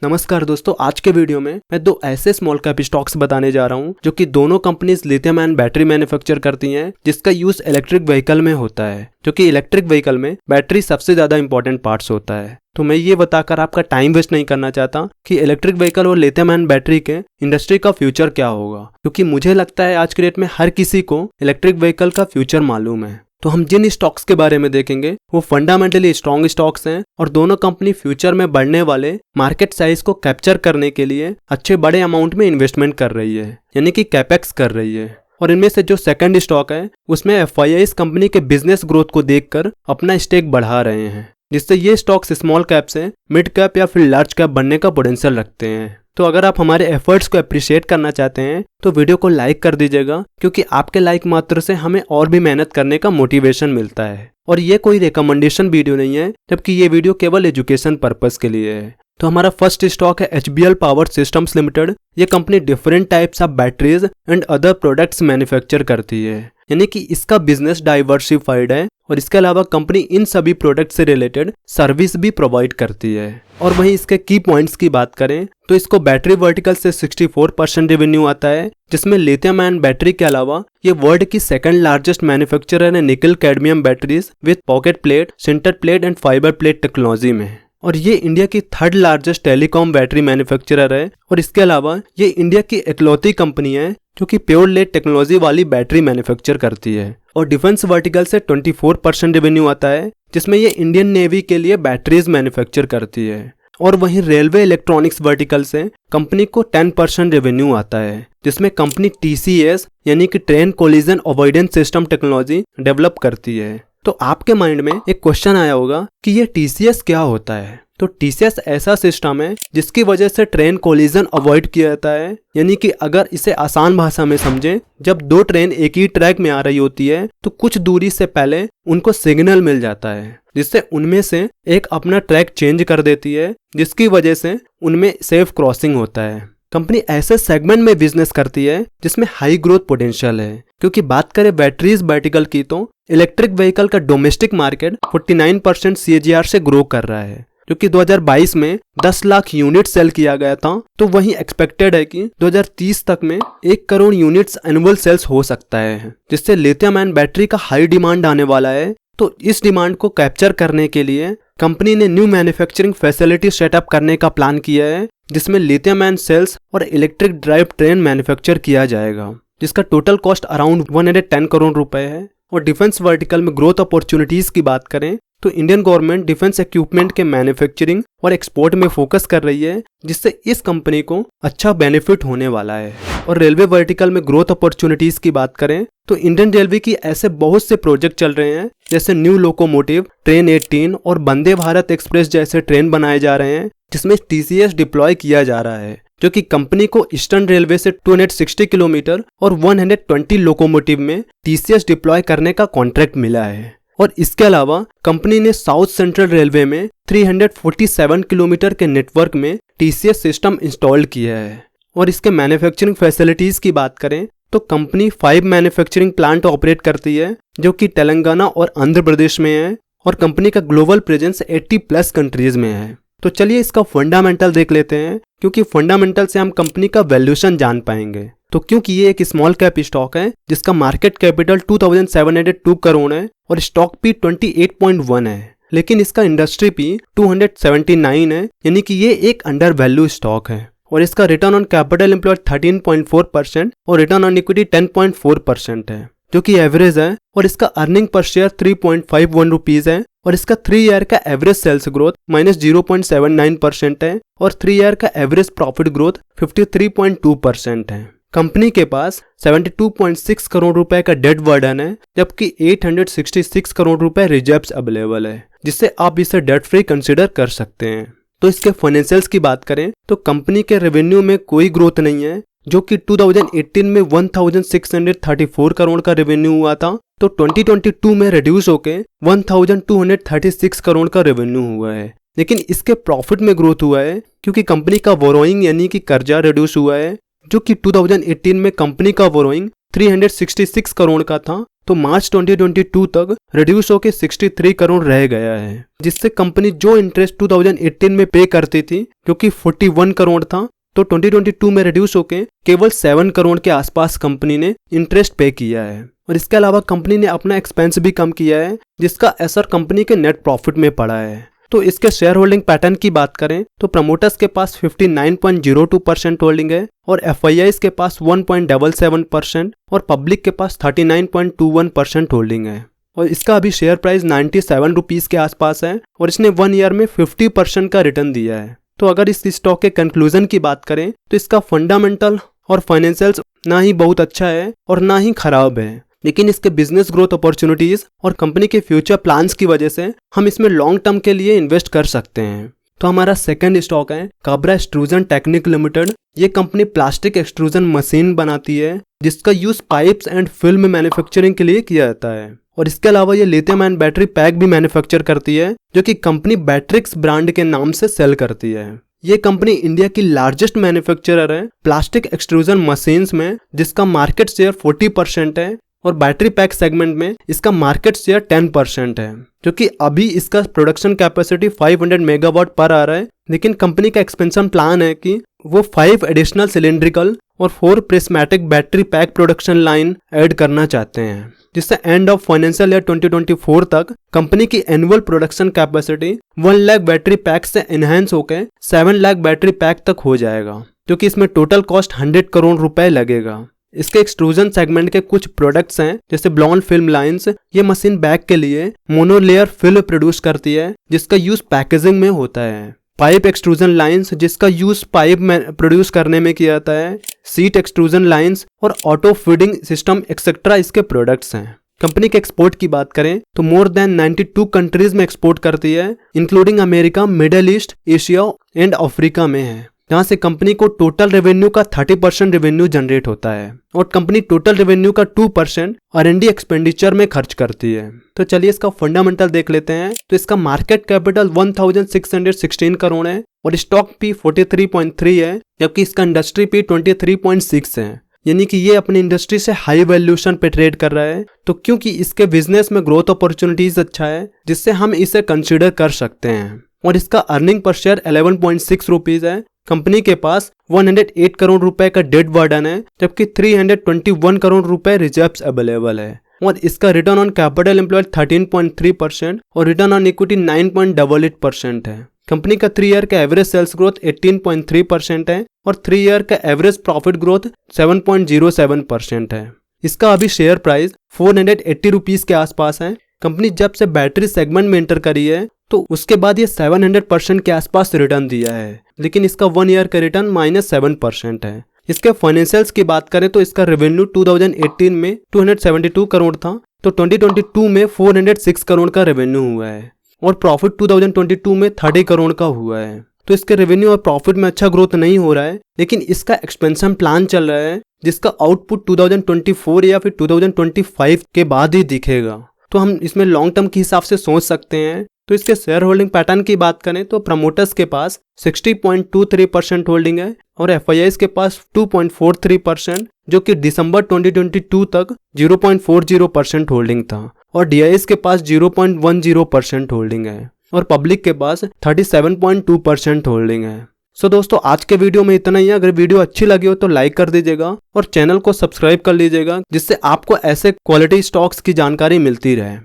नमस्कार दोस्तों, आज के वीडियो में मैं दो ऐसे स्मॉल कैप स्टॉक्स बताने जा रहा हूं जो कि दोनों companies lithium ion battery manufacture करती हैं, जिसका यूज इलेक्ट्रिक व्हीकल में होता है। जो कि इलेक्ट्रिक व्हीकल में बैटरी सबसे ज्यादा इंपॉर्टेंट पार्ट्स होता है। तो मैं ये बताकर आपका टाइम वेस्ट नहीं करना चाहता कि इलेक्ट्रिक व्हीकल और लिथियम आयन बैटरी के इंडस्ट्री का फ्यूचर क्या होगा, क्योंकि मुझे लगता है आज के डेट में हर किसी को इलेक्ट्रिक व्हीकल का फ्यूचर मालूम है। तो हम जिन स्टॉक्स के बारे में देखेंगे वो फंडामेंटली स्ट्रॉन्ग स्टॉक्स हैं और दोनों कंपनी फ्यूचर में बढ़ने वाले मार्केट साइज को कैप्चर करने के लिए अच्छे बड़े अमाउंट में इन्वेस्टमेंट कर रही है, यानी कि कैपेक्स कर रही है। और इनमें से जो सेकंड स्टॉक है उसमें एफआईआई कंपनी के बिजनेस ग्रोथ को देखकर अपना स्टेक बढ़ा रहे हैं, जिससे ये स्टॉक्स स्मॉल कैप से मिड कैप या फिर लार्ज कैप बनने का पोटेंशियल रखते हैं। तो अगर आप हमारे एफर्ट्स को अप्रिशिएट करना चाहते हैं तो वीडियो को लाइक कर दीजिएगा, क्योंकि आपके लाइक मात्र से हमें और भी मेहनत करने का मोटिवेशन मिलता है। और ये कोई रिकमेंडेशन वीडियो नहीं है, जबकि ये वीडियो केवल एजुकेशन पर्पस के लिए है। तो हमारा फर्स्ट स्टॉक है HBL पावर सिस्टम्स लिमिटेड। ये company different types of batteries and other products manufacture करती है, यानी कि इसका बिजनेस डाइवर्सिफाइड है और इसके अलावा कंपनी इन सभी प्रोडक्ट से रिलेटेड सर्विस भी प्रोवाइड करती है। और वहीं इसके की पॉइंट्स की बात करें तो इसको बैटरी वर्टिकल से 64% रेवेन्यू आता है, जिसमें लिथियम आयन बैटरी के अलावा ये वर्ल्ड की सेकंड लार्जेस्ट मैन्युफैक्चरर है निकल cadmium batteries with pocket plate, sinter plate and fibre plate technology में। और ये इंडिया की third largest telecom battery manufacturer है। और इसके अलावा ये इंडिया की इकलौती कंपनी है जो कि प्योर लेड टेक्नोलॉजी वाली बैटरी मैन्युफैक्चर करती है। और डिफेंस वर्टिकल से 24% रेवेन्यू आता है, जिसमें ये इंडियन नेवी के लिए बैटरीज मैन्युफैक्चर करती है। और वहीं रेलवे इलेक्ट्रॉनिक्स वर्टिकल से कंपनी को 10% रेवेन्यू आता है, जिसमें कंपनी TCS यानी कि train collision avoidance system technology develop करती है। तो आपके माइंड में एक क्वेश्चन आया होगा कि ये TCS क्या होता है। तो TCS ऐसा सिस्टम है जिसकी वजह से ट्रेन कोलिजन अवॉइड किया जाता है, यानी कि अगर इसे आसान भाषा में समझें, जब दो ट्रेन एक ही ट्रैक में आ रही होती है तो कुछ दूरी से पहले उनको सिग्नल मिल जाता है, जिससे उनमें से एक अपना ट्रैक चेंज कर देती है, जिसकी वजह से उनमें सेफ क्रॉसिंग होता है। कंपनी ऐसे सेगमेंट में बिजनेस करती है जिसमें हाई ग्रोथ पोटेंशियल है। क्योंकि बात करें बैटरीज वर्टिकल की तो इलेक्ट्रिक व्हीकल का डोमेस्टिक मार्केट 49% CAGR से ग्रो कर रहा है, जो कि 2022 में 10 लाख यूनिट सेल किया गया था। तो वहीं एक्सपेक्टेड है कि 2030 तक में 1 करोड़ यूनिट्स एनुअल सेल्स हो सकता है, जिससे लिथियम आयन बैटरी का हाई डिमांड आने वाला है। तो इस डिमांड को कैप्चर करने के लिए कंपनी ने न्यू मैन्युफैक्चरिंग फैसिलिटी सेटअप करने का प्लान किया है, जिसमें लिथियम आयन सेल्स और इलेक्ट्रिक ड्राइव ट्रेन मैन्युफैक्चर किया जाएगा, जिसका टोटल कॉस्ट अराउंड 110 करोड़ रुपए है। और डिफेंस वर्टिकल में ग्रोथ अपॉर्चुनिटीज की बात करें तो इंडियन गवर्नमेंट डिफेंस इक्विपमेंट के मैन्युफैक्चरिंग और एक्सपोर्ट में फोकस कर रही है, जिससे इस कंपनी को अच्छा बेनिफिट होने वाला है। और रेलवे वर्टिकल में ग्रोथ अपॉर्चुनिटीज की बात करें तो इंडियन रेलवे की ऐसे बहुत से प्रोजेक्ट चल रहे हैं, जैसे न्यू लोकोमोटिव, ट्रेन 18 और वंदे भारत एक्सप्रेस जैसे ट्रेन बनाए जा रहे हैं, जिसमें TCS डिप्लॉय किया जा रहा है, जो कि कंपनी को ईस्टर्न रेलवे से 260 किलोमीटर और 120 लोकोमोटिव में TCS डिप्लॉय करने का कॉन्ट्रैक्ट मिला है। और इसके अलावा कंपनी ने साउथ सेंट्रल रेलवे में 347 किलोमीटर के नेटवर्क में TCS सिस्टम इंस्टॉल किया है। और इसके मैन्युफैक्चरिंग फैसिलिटीज की बात करें तो कंपनी 5 मैन्युफैक्चरिंग प्लांट ऑपरेट करती है, जो कि तेलंगाना और आंध्र प्रदेश में है। और कंपनी का ग्लोबल प्रेजेंस 80+ कंट्रीज में है। तो चलिए इसका फंडामेंटल देख लेते हैं, क्योंकि फंडामेंटल से हम कंपनी का वैल्यूएशन जान पाएंगे। तो क्योंकि ये एक स्मॉल कैप स्टॉक है जिसका मार्केट कैपिटल 2702 करोड़ है और स्टॉक पी 28.1 है, लेकिन इसका इंडस्ट्री पी 279 है, यानी कि ये एक अंडर वैल्यू स्टॉक है। और इसका रिटर्न ऑन कैपिटल एम्प्लॉयड 13.4% और रिटर्न ऑन इक्विटी 10.4% है, जो कि एवरेज है। और इसका अर्निंग पर शेयर 3.51 रुपीज है। और इसका 3 ईयर का एवरेज सेल्स ग्रोथ -0.79% है और 3 ईयर का एवरेज प्रॉफिट ग्रोथ 53.2% है। कंपनी के पास 72.6 करोड़ रुपए का डेट बर्डन है, जबकि 866 करोड़ रुपए रिजर्व्स अवेलेबल है, जिससे आप इसे डेट फ्री कंसिडर कर सकते हैं। तो इसके फाइनेंशियल्स की बात करें तो कंपनी के रेवेन्यू में कोई ग्रोथ नहीं है, जो कि 2018 में 1634 करोड़ का रेवेन्यू हुआ था, तो 2022 में रिड्यूस होके 1236 करोड़ का रेवेन्यू हुआ है। लेकिन इसके प्रॉफिट में ग्रोथ हुआ है, क्योंकि कंपनी का बोरोइंग यानी कि कर्जा रिड्यूस हुआ है, जो कि 2018 में कंपनी का बोरोइंग 366 करोड़ का था, तो मार्च 2022 तक रिड्यूस होकर 63 करोड़ रह गया है, जिससे कंपनी जो इंटरेस्ट 2018 में पे करती थी जो कि 41 करोड़ था, तो 2022 में रिड्यूस होकर केवल 7 करोड़ के आसपास कंपनी ने इंटरेस्ट पे किया है। और इसके अलावा कंपनी ने अपना एक्सपेंस भी कम किया है, जिसका असर कंपनी के नेट प्रॉफिट में पड़ा है। तो इसके शेयर होल्डिंग पैटर्न की बात करें तो प्रमोटर्स के पास 59.02% होल्डिंग है और FIIs के पास 1.77% और पब्लिक के पास 39.21% होल्डिंग है। और इसका अभी शेयर प्राइस 97 रुपीज़ के आसपास है और इसने 1 ईयर में 50% का रिटर्न दिया है। तो अगर इस स्टॉक के कंक्लूजन की बात करें तो इसका फंडामेंटल और फाइनेंशियल्स ना ही बहुत अच्छा है और ना ही खराब है, लेकिन इसके बिजनेस ग्रोथ अपॉर्चुनिटीज और कंपनी के फ्यूचर प्लान्स की वजह से हम इसमें लॉन्ग टर्म के लिए इन्वेस्ट कर सकते हैं। तो हमारा सेकंड स्टॉक है काबरा एक्सट्रूजन टेक्निक लिमिटेड। ये कंपनी प्लास्टिक एक्सट्रूजन मशीन बनाती है जिसका use pipes and film manufacturing के लिए किया जाता है। और इसके अलावा ये लिथियम आयन बैटरी पैक भी मैन्युफैक्चर करती है जो कि कंपनी बैट्रिक्स ब्रांड के नाम से सेल करती है। ये कंपनी इंडिया की लार्जेस्ट मैन्युफैक्चरर है प्लास्टिक एक्सट्रूजन मशीन्स में, जिसका मार्केट शेयर 40% है और बैटरी पैक सेगमेंट में इसका मार्केट शेयर 10% है, जो कि अभी इसका प्रोडक्शन कैपेसिटी 500 मेगावाट पर आ रहा है। लेकिन कंपनी का एक्सपेंशन प्लान है कि वो 5 एडिशनल सिलेंड्रिकल और 4 prismatic battery pack production line add करना चाहते हैं, जिससे एंड ऑफ फाइनेंशियल ईयर 2024 तक कंपनी की annual production capacity 1 lakh battery pack से एनहेंस होकर 7 लाख बैटरी पैक तक हो जाएगा, जो कि इसमें टोटल कॉस्ट 100 करोड़ रुपए लगेगा। इसके एक्सट्रूजन सेगमेंट के कुछ प्रोडक्ट्स हैं जैसे ब्लॉन्ड फिल्म लाइंस। ये मशीन बैग के लिए मोनोलेयर फिल्म प्रोड्यूस करती है जिसका यूज पैकेजिंग में होता है। पाइप एक्सट्रूजन लाइंस जिसका यूज पाइप में प्रोड्यूस करने में किया जाता है। सीट एक्सट्रूजन लाइंस और ऑटो फीडिंग सिस्टम एक्सेट्रा इसके प्रोडक्ट्स हैं। कंपनी के एक्सपोर्ट की बात करें तो मोर देन 92 कंट्रीज में एक्सपोर्ट करती है, including America, middle east, Asia and Africa में है, जहां से कंपनी को टोटल रेवेन्यू का 30% रेवेन्यू जनरेट होता है और कंपनी टोटल रेवेन्यू का 2% R&D एक्सपेंडिचर में खर्च करती है। तो चलिए इसका फंडामेंटल देख लेते हैं। तो इसका मार्केट कैपिटल 1616 करोड़ है और स्टॉक पी 43.3 है, जबकि इसका इंडस्ट्री पी 23.6 है, यानी कि ये अपनी इंडस्ट्री से हाई वैल्यूएशन पे ट्रेड कर रहा है। तो क्योंकि इसके बिजनेस में ग्रोथ अपॉर्चुनिटीज अच्छा है, जिससे हम इसे कंसिडर कर सकते हैं। और इसका अर्निंग पर शेयर 11.6 रुपीज है। कंपनी के पास 108 करोड़ रुपए का डेट बर्डन है, जबकि 321 करोड़ रुपए रिजर्व्स अवेलेबल है। और इसका रिटर्न ऑन कैपिटल एम्प्लॉयड 13.3% और रिटर्न ऑन इक्विटी 9.88% है। कंपनी का 3 ईयर का एवरेज सेल्स ग्रोथ 18.3% है और 3 ईयर का एवरेज प्रॉफिट ग्रोथ 7.07% है। इसका अभी शेयर प्राइस 480 रुपीज के आसपास है। कंपनी जब से बैटरी सेगमेंट में एंटर करी है तो उसके बाद ये 700% के आसपास रिटर्न दिया है, लेकिन इसका 1 ईयर का रिटर्न -7% है। इसके फाइनेंशियल्स की बात करें तो इसका रेवेन्यू 2018 में 272 करोड़ था, तो 2022 में 406 करोड़ का रेवेन्यू हुआ है और प्रॉफिट 2022 में 30 करोड़ का हुआ है। तो इसके रेवेन्यू और प्रॉफिट में अच्छा ग्रोथ नहीं हो रहा है, लेकिन इसका एक्सपेंशन प्लान चल रहा है जिसका आउटपुट 2024 या फिर 2025 के बाद ही दिखेगा। तो हम इसमें लॉन्ग टर्म के हिसाब से सोच सकते हैं। तो इसके शेयर होल्डिंग पैटर्न की बात करें तो प्रमोटर्स के पास 60.23% होल्डिंग है और FIIs के पास 2.43%, जो कि दिसंबर 2022 तक 0.40% होल्डिंग था और DIs के पास 0.10% होल्डिंग है और पब्लिक के पास 37.2% होल्डिंग है। सो दोस्तों आज के वीडियो में इतना ही है। अगर वीडियो अच्छी लगी हो तो लाइक कर दीजिएगा और चैनल को सब्सक्राइब कर लीजिएगा, जिससे आपको ऐसे क्वालिटी स्टॉक्स की जानकारी मिलती रहे।